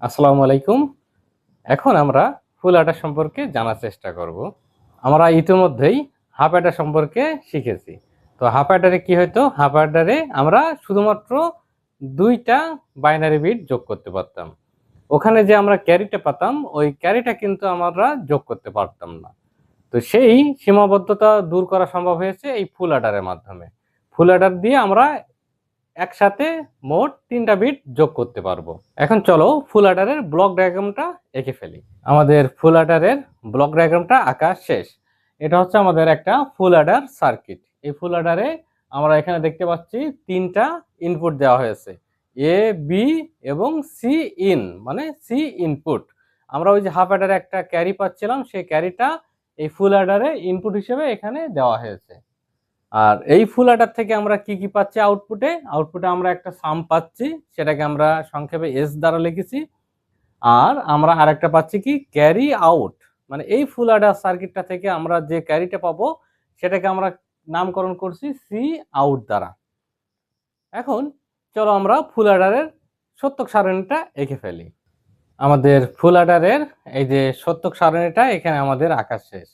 আসসালামু আলাইকুম। এখন আমরা ফুল অ্যাডার সম্পর্কে জানার চেষ্টা করব। আমরা ইতিমধ্যেই হাফ অ্যাডার সম্পর্কে শিখেছি। তো হাফ অ্যাডারে কি হতো? হাফ অ্যাডারে আমরা শুধুমাত্র ২টা বাইনারি বিট যোগ করতে পারতাম। ওখানে যে আমরা ক্যারিটা পেতাম, ওই ক্যারিটা কিন্তু আমরা যোগ করতে পারতাম না। তো সেই সীমাবদ্ধতা দূর করা সম্ভব হয়েছে এই ফুল অ্যাডারের মাধ্যমে। ফুল অ্যাডার দিয়ে আমরা একসাথে মোট ৩টা বিট যোগ করতে পারবো। এখন চলো ফুল অ্যাডারের ব্লক ডায়াগ্রামটা এঁকে ফেলি। আমাদের ফুল অ্যাডারের ব্লক ডায়াগ্রামটা আঁকা শেষ। এটা হচ্ছে আমাদের একটা ফুল অ্যাডার সার্কিট। এই ফুল অ্যাডারে আমরা এখানে দেখতে পাচ্ছি ৩টা ইনপুট দেওয়া হয়েছে, এ বি এবং সি ইন, মানে সি ইনপুট। আমরা ওই যে হাফ অ্যাডারে একটা ক্যারি পাচ্ছিলাম, সেই ক্যারিটা এই ফুল অ্যাডারে ইনপুট হিসেবে এখানে দেওয়া হয়েছে। আর এই ফুল অ্যাডার থেকে আমরা কি কি পাচ্ছি? আউটপুটে আমরা একটা সাম পাচ্ছি, সেটাকে আমরা সংক্ষেপে এস দ্বারা লিখেছি। আর আমরা আরেকটা পাচ্ছি কি? Carry out. মানে এই ফুল অ্যাডার সার্কিটটা থেকে আমরা যে ক্যারিটা পাবো সেটাকে আমরা নামকরণ করছি সি আউট দ্বারা। এখন চলো আমরা ফুল অ্যাডারের সত্যক সারণীটা এঁকে ফেলি। আমাদের ফুল অ্যাডারের এই যে সত্যক সারণীটা এখানে আমাদের আঁকা শেষ।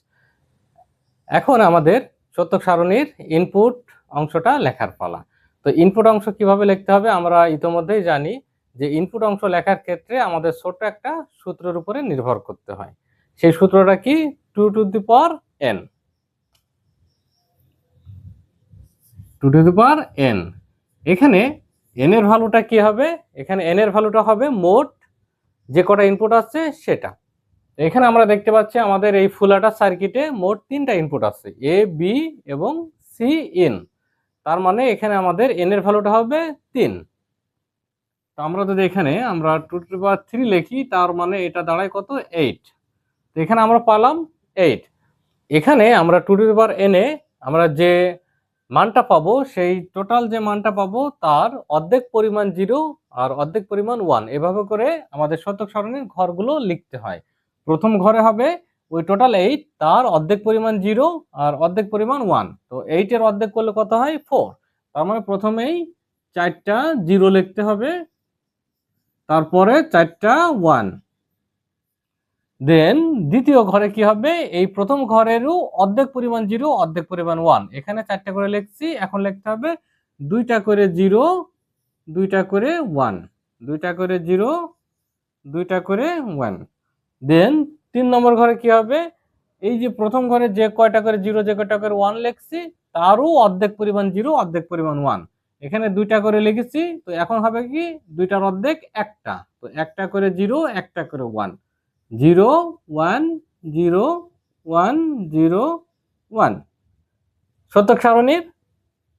এখন আমাদের সত্যক সারণীর ইনপুট অংশটা লেখার পালা। তো ইনপুট অংশ কিভাবে লিখতে হবে আমরা ইতোমধ্যেই জানি যে ইনপুট অংশ লেখার ক্ষেত্রে আমাদের ছোট্ট একটা সূত্রের উপরে নির্ভর করতে হয়। সেই সূত্রটা কি? 2 to the power n। 2 to the power n। এখানে n এর ভ্যালুটা কি হবে? এখানে n এর ভ্যালুটা হবে মোট যে কটা ইনপুট আছে সেটা। এখানে আমরা দেখতে পাচ্ছি আমাদের এই ফুল অ্যাডার সার্কিটে মোট 3টা ইনপুট আছে, এ বি এবং সি ইন। তার মানে এখানে আমাদের n এর ভ্যালুটা হবে 3। তো আমরা যদি এখানে আমরা 2 টু দি পাওয়ার 3 লিখি, তার মানে এটা দাঁড়ায় কত? 8। তো এখানে আমরা পালাম 8। এখানে আমরা 2 টু দি পাওয়ার n এ আমরা যে মানটা পাবো, সেই টোটাল যে মানটা পাবো তার অর্ধেক পরিমাণ 0 আর অর্ধেক পরিমাণ 1, এভাবে করে আমাদের শতক সারণীর ঘরগুলো লিখতে হয়। প্রথম ঘরে হবে ওই টোটাল 8, তার অর্ধেক পরিমাণ 0 আর অর্ধেক পরিমাণ 1। তো 8 এর অর্ধেক করলে কত হয়? 4। তার মানে প্রথমেই 4টা 0 লিখতে হবে, তারপরে 4টা 1। দেন দ্বিতীয় ঘরে কি হবে? এই প্রথম ঘরেরও অর্ধেক পরিমাণ 0 অর্ধেক পরিমাণ 1। এখানে 4টা করে লিখছি, এখন লিখতে হবে 2টা করে 0 2টা করে 1, 2টা করে 0 2টা করে 1। দেন 3 নম্বর ঘরে কি হবে? এই যে প্রথম ঘরে যে কয়টা করে 0 যে কয়টা করে 1 লিখছি, তারও অর্ধেক পরিমাণ 0 অর্ধেক পরিমাণ 1। এখানে 2টা করে লিখেছি, তো এখন হবে কি? 2টার অর্ধেক একটা, তো একটা করে 0 একটা করে 1, 0 1 0 1 0 1। শতক সারণীর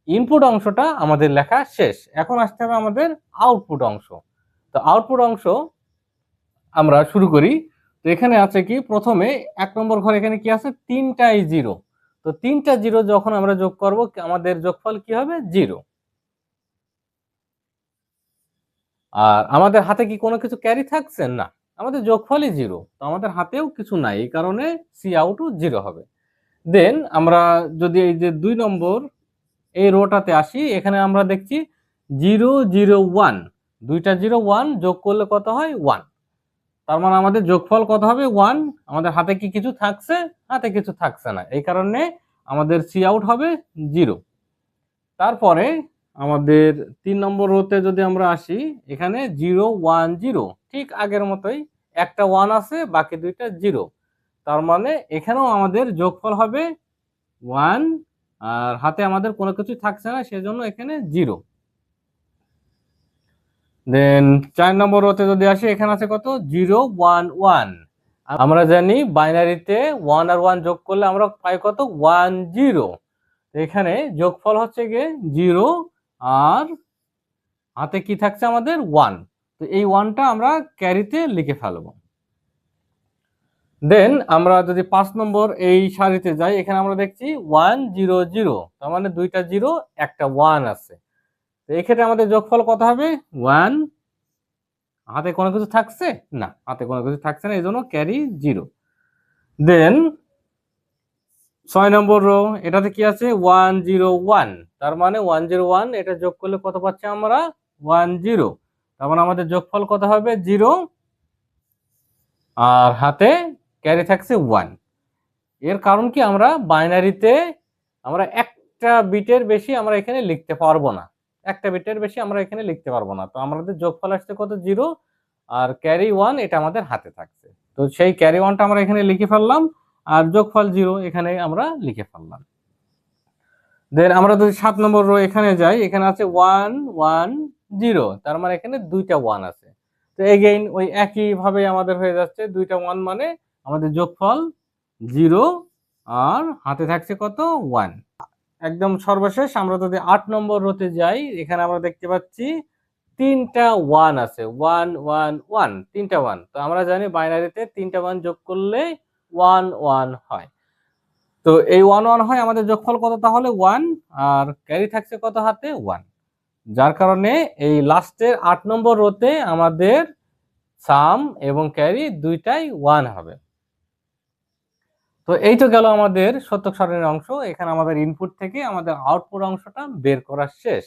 ইনপুট অংশটা আমাদের লেখা শেষ। এখন আসতে হবে আমাদের আউটপুট অংশ। তো আউটপুট অংশ আমরা শুরু করি। তো এখানে আছে কি? প্রথমে 1 নম্বর ঘরে এখানে কি আছে? 3টাই 0। তো 3টা 0 যখন আমরা যোগ করব, আমাদের যোগফল কি হবে? 0। আর আমাদের হাতে কি কোনো কিছু ক্যারি থাকছে? না, আমাদের যোগফলই 0। তো আমাদের হাতেও কিছু নাই, এই কারণে সি আউটও 0 হবে। দেন আমরা যদি এই যে 2 নম্বর এই রোটাতে আসি, এখানে আমরা দেখছি 0 0 1, 2টা 0 1 যোগ করলে কত হয়? 1। তার মানে আমাদের যোগফল কত হবে? 1। আমাদের হাতে কি কিছু থাকছে? হাতে কিছু থাকছে না, এই কারণে আমাদের সি আউট হবে 0। তারপরে আমাদের 3 নম্বর রোতে যদি আমরা আসি, এখানে 0 1 0, ঠিক আগের মতোই একটা 1 আছে, বাকি 2টা 0। তার মানে এখানেও আমাদের যোগফল হবে 1, আর হাতে আমাদের কোনো কিছু থাকছে না, সেজন্য এখানে 0। দেন 4 নম্বর রোতে যদি আসি, এখানে আছে কত? 0 1 1। আমরা জানি বাইনারিতে 1 আর 1 যোগ করলে আমরা পাই কত? 1 0। এখানে যোগফল হচ্ছে গিয়ে 0, আর হাতে কি থাকছে আমাদের? 1। তো এই 1টা আমরা ক্যারিতে লিখে ফেলবো। দেন আমরা যদি 5 নম্বর এই সারিতে যাই, এখানে আমরা দেখছি 1 0 0, তার মানে 2টা 0 একটা 1 আছে। তো এই ক্ষেত্রে আমাদের যোগফল কত হবে? 1। হাতে কোনো কিছু থাকছে? না, হাতে কোনো কিছু থাকছে না, এই জন্য ক্যারি 0। দেন 6 নম্বর রো, এটাতে কি আছে? 1 0 1, তার মানে 1 0 1, এটা যোগ করলে কত পাচ্ছি আমরা? 1 0। তার মানে আমাদের যোগফল কত হবে? 0। আর হাতে ক্যারি থাকছে 1। এর কারণ কি, আমরা বাইনারিতে আমরা একটা বিটের বেশি আমরা এখানে লিখতে পারবো না, একটা বিটের বেশি আমরা এখানে লিখতে পারবো না। তো আমাদের যোগফল আসছে কত, 0, আর ক্যারি 1 এটা আমাদের হাতে থাকছে। তো সেই ক্যারি 1টা আমরা এখানে লিখে ফেললাম, আর যোগফল 0 এখানে আমরা লিখে ফেললাম। দেন আমরা যদি 7 নম্বর রো এখানে যাই, এখানে আছে 1 1 0, তার মানে এখানে দুইটা 1 আছে। তো এগেইন ওই একই ভাবে আমাদের হয়ে যাচ্ছে, দুইটা 1 মানে আমাদের যোগফল 0, আর হাতে থাকছে কত, 1। একদম সর্বশেষ আমরা যদি 8 নম্বর রোতে যাই, এখানে আমরা দেখতে পাচ্ছি তিনটা 1 আছে, 1 1 1, তিনটা 1। তো আমরা জানি বাইনারিতে তিনটা 1 যোগ করলে 1 1 হয়। তো এই 1 1 হয়, আমাদের যোগফল কত তাহলে, 1, আর ক্যারি থাকছে কত হাতে, 1। যার কারণে এই লাস্টের 8 নম্বর রোতে আমাদের সাম এবং ক্যারি দুইটাই 1 হবে। তো এই তো গেল আমাদের শতক সারণীর অংশ। এখানে আমাদের ইনপুট থেকে আমাদের আউটপুট অংশটা বের করা শেষ।